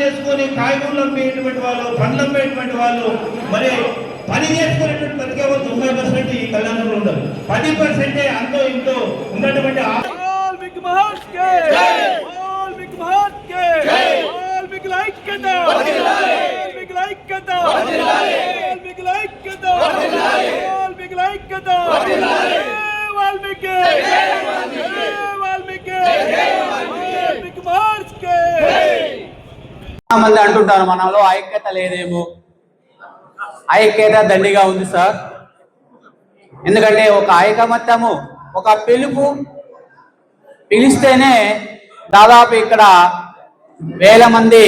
చేసుకొని కాయగూరలు అమ్మేటువంటి వాళ్ళు, పండ్లు అమ్మేటువంటి వాళ్ళు, మరి పని చేసుకునేటువంటి ప్రతి 90% ఈ కళ్యాణంలో ఉండదు. 10% అంతో ఇంతో ఉన్నటువంటి మంది అంటుంటారు మనలో ఐక్యత లేదేమో. ఐక్యత దండిగా ఉంది సార్. ఎందుకంటే ఒక ఐకమత్యము, ఒక పిలిస్తేనే దాదాపు ఇక్కడ వేల మంది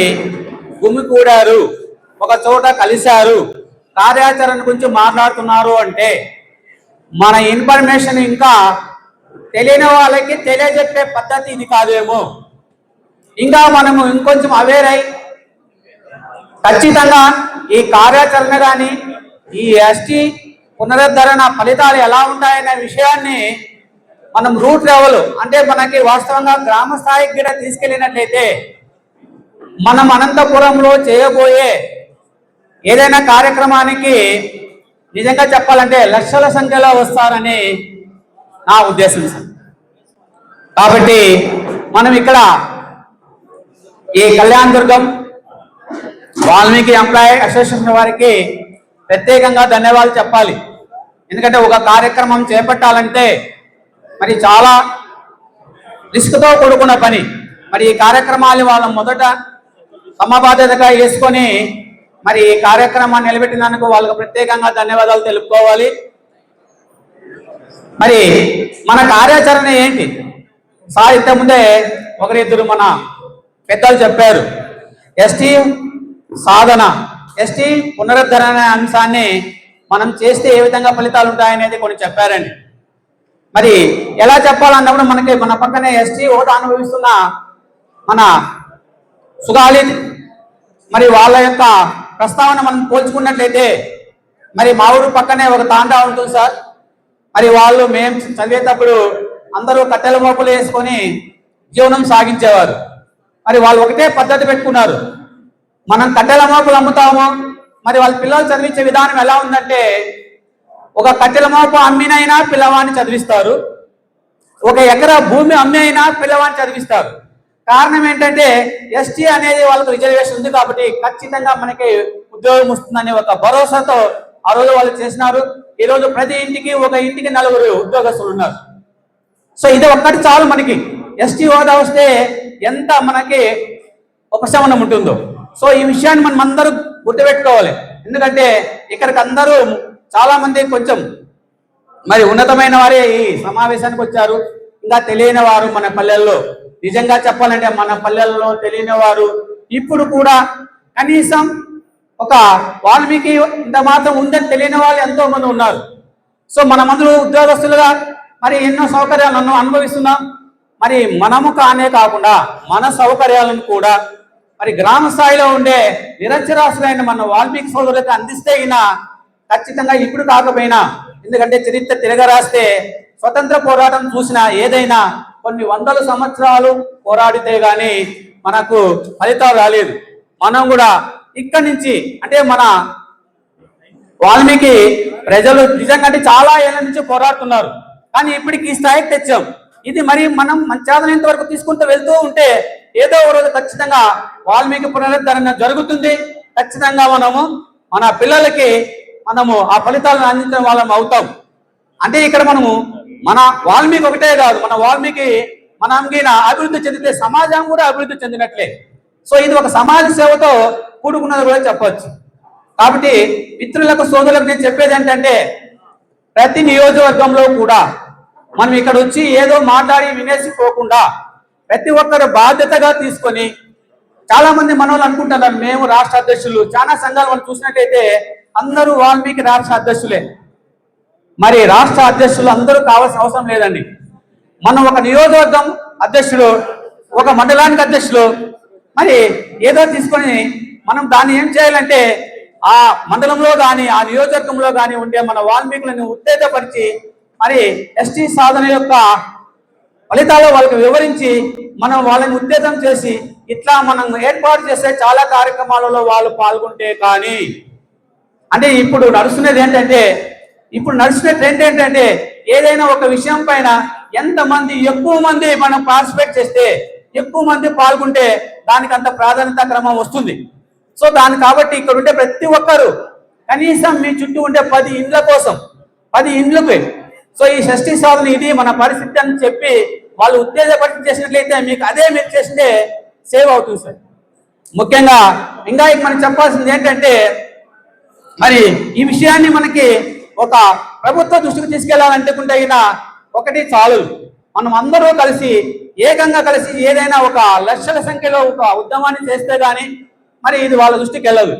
గుమికూడారు, ఒక చోట కలిశారు, కార్యాచరణ గురించి మాట్లాడుతున్నారు అంటే మన ఇన్ఫర్మేషన్ ఇంకా తెలియని వాళ్ళకి తెలియజెప్పే పద్ధతి ఇది కాదేమో. ఇంకా మనము ఇంకొంచెం అవేర్ అయి ఖచ్చితంగా ఈ కార్యాచరణ కానీ ఈ ఎస్టీ పునరుద్ధరణ ఫలితాలు ఎలా ఉంటాయనే విషయాన్ని మనం రూట్ లెవెల్ అంటే మనకి వాస్తవంగా గ్రామ స్థాయికి కూడా తీసుకెళ్ళినట్లయితే మనం అనంతపురంలో చేయబోయే ఏదైనా కార్యక్రమానికి నిజంగా చెప్పాలంటే లక్షల సంఖ్యలో వస్తారని నా ఉద్దేశం. కాబట్టి మనం ఇక్కడ ఈ కళ్యాణ్ దుర్గం వాల్మీకి ఎంప్లాయీ అసోసియేషన్ వారికి ప్రత్యేకంగా ధన్యవాదాలు చెప్పాలి. ఎందుకంటే ఒక కార్యక్రమం చేపట్టాలంటే మరి చాలా రిస్క్తో కూడుకున్న పని. మరి ఈ కార్యక్రమాన్ని వాళ్ళ మొదట సమబాధ్యతగా వేసుకొని మరి ఈ కార్యక్రమాన్ని నిలబెట్టినందుకు వాళ్ళకు ప్రత్యేకంగా ధన్యవాదాలు తెలుపుకోవాలి. మరి మన కార్యాచరణ ఏంటి సార్? ఇంతకుముందే ఒకరిద్దరు మన పెద్దలు చెప్పారు. ఎస్టీ సాధన, ఎస్టీ పునరుద్ధరణ అనే అంశాన్ని మనం చేస్తే ఏ విధంగా ఫలితాలు ఉంటాయనేది కొన్ని చెప్పారండి. మరి ఎలా చెప్పాలన్నప్పుడు మనకి మన పక్కనే ఎస్టీ హోదా అనుభవిస్తున్న మన సుగాలి మరి వాళ్ళ యొక్క ప్రస్తావన మనం పోల్చుకున్నట్లయితే మరి మా ఊరు పక్కనే ఒక తాండా ఉంటుంది సార్. మరి వాళ్ళు మేము చదివేటప్పుడు అందరూ కట్టెల మోపులు వేసుకొని జీవనం సాగించేవారు. మరి వాళ్ళు ఒకటే పద్ధతి పెట్టుకున్నారు, మనం కట్టెల మోపులు అమ్ముతాము. మరి వాళ్ళ పిల్లలు చదివించే విధానం ఎలా ఉందంటే ఒక కట్టెల మోపు అమ్మినైనా పిల్లవాడిని చదివిస్తారు, ఒక ఎకరా భూమి అమ్మి అయినా పిల్లవాడిని చదివిస్తారు. కారణం ఏంటంటే ఎస్టీ అనేది వాళ్ళకు రిజర్వేషన్ ఉంది కాబట్టి ఖచ్చితంగా మనకి ఉద్యోగం వస్తుందని ఒక భరోసాతో ఆ రోజు వాళ్ళు చేసినారు. ఈరోజు ప్రతి ఇంటికి ఒక ఇంటికి 4 ఉద్యోగస్తులు ఉన్నారు. సో ఇది ఒక్కటి చాలు మనకి. ఎస్టీ హోదా వస్తే ఎంత మనకి ఉపశమనం ఉంటుందో. సో ఈ విషయాన్ని మనం అందరూ గుర్తుపెట్టుకోవాలి. ఎందుకంటే ఇక్కడికి అందరూ చాలా మంది కొంచెం మరి ఉన్నతమైన వారే ఈ సమావేశానికి వచ్చారు. ఇంకా తెలియని వారు మన పల్లెల్లో, నిజంగా చెప్పాలంటే మన పల్లెల్లో తెలియని వారు ఇప్పుడు కూడా కనీసం ఒక వాల్మీకి ఇంత మాత్రం ఉందని తెలియని వాళ్ళు ఎంతో మంది ఉన్నారు. సో మనమందరూ ఉద్యోగస్తులుగా మరి ఎన్నో సౌకర్యాలను అనుభవిస్తున్నాం. మరి మనము కాకుండా మన సౌకర్యాలను కూడా మరి గ్రామ స్థాయిలో ఉండే నిరక్షరాస్యులైన మన వాల్మీకి సోదరులకు అందిస్తే ఖచ్చితంగా ఇప్పుడు కాకపోయినా, ఎందుకంటే చరిత్ర తిరగరాస్తే స్వతంత్ర పోరాటం చూసిన ఏదైనా కొన్ని వందల సంవత్సరాలు పోరాడితే గాని మనకు ఫలితాలు రాలేదు. మనం కూడా ఇక్కడి నుంచి అంటే మన వాల్మీకి ప్రజలు నిజంగా చాలా ఏళ్ళ నుంచి పోరాడుతున్నారు, కానీ ఇప్పటికి ఈ స్థాయికి తెచ్చాం. ఇది మరి మనం మన చేతనంత వరకు తీసుకుంటూ వెళ్తూ ఉంటే ఏదో ఒక రోజు ఖచ్చితంగా వాల్మీకి పునరుద్ధరణ జరుగుతుంది. ఖచ్చితంగా మనము మన పిల్లలకి మనము ఆ ఫలితాలను అందించడం వాళ్ళం అవుతాం. అంటే ఇక్కడ మనము మన వాల్మీకి ఒకటే కాదు, మన వాల్మీకి మనం అభివృద్ధి చెందితే సమాజం కూడా అభివృద్ధి చెందినట్లే. సో ఇది ఒక సమాజ సేవతో కూడుకున్నది కూడా చెప్పవచ్చు. కాబట్టి మిత్రులకు సోదరులకు నేను చెప్పేది ఏంటంటే ప్రతి నియోజకవర్గంలో కూడా మనం ఇక్కడ వచ్చి ఏదో మాట్లాడి వినేసిపోకుండా ప్రతి ఒక్కరు బాధ్యతగా తీసుకొని, చాలా మంది మనోళ్ళు అనుకుంటున్నారు మేము రాష్ట్ర అధ్యక్షులు, చాలా సంఘాలు మనం చూసినట్టయితే అందరూ వాల్మీకి రాష్ట్ర అధ్యక్షులే. మరి రాష్ట్ర అధ్యక్షులు అందరూ కావాల్సిన అవసరం లేదండి. మనం ఒక నియోజకవర్గం అధ్యక్షులు, ఒక మండలానికి అధ్యక్షులు, మరి ఏదో తీసుకొని మనం దాన్ని ఏం చేయాలంటే ఆ మండలంలో కానీ ఆ నియోజకవర్గంలో కానీ ఉండే మన వాల్మీకులను ఉత్తేజపరిచి మరి ఎస్టీ సాధన యొక్క ఫలితాలు వాళ్ళకి వివరించి మనం వాళ్ళని ఉత్తేజం చేసి ఇట్లా మనం ఏర్పాటు చేసే చాలా కార్యక్రమాలలో వాళ్ళు పాల్గొంటే కానీ అంటే ఇప్పుడు నడుస్తున్నది ఏంటంటే ఇప్పుడు నడుస్తున్న ట్రెండ్ ఏంటంటే ఏదైనా ఒక విషయం పైన ఎంతమంది ఎక్కువ మంది మనం పార్టిసిపేట్ చేస్తే ఎక్కువ మంది పాల్గొంటే దానికి అంత ప్రాధాన్యత క్రమం వస్తుంది. సో దాని కాబట్టి ఇక్కడ ఉండే ప్రతి ఒక్కరు కనీసం మీ చుట్టూ ఉండే 10 ఇండ్ల కోసం 10 ఇండ్లకి సో ఈ షష్ఠీ సాధన ఇది మన పరిస్థితి అని చెప్పి వాళ్ళు ఉత్తేజపరిచి చేసినట్లయితే మీకు అదే మీరు చేసిందే సేవ్ అవుతుంది సార్. ముఖ్యంగా ఇంకా మనం చెప్పాల్సింది ఏంటంటే మరి ఈ విషయాన్ని మనకి ఒక ప్రభుత్వ దృష్టికి తీసుకెళ్లాలంటే ఒకటి చాలు, మనం అందరూ కలిసి ఏకంగా కలిసి ఏదైనా ఒక లక్షల సంఖ్యలో ఒక ఉద్యమాన్ని చేస్తే గానీ మరి ఇది వాళ్ళ దృష్టికి వెళ్ళదు.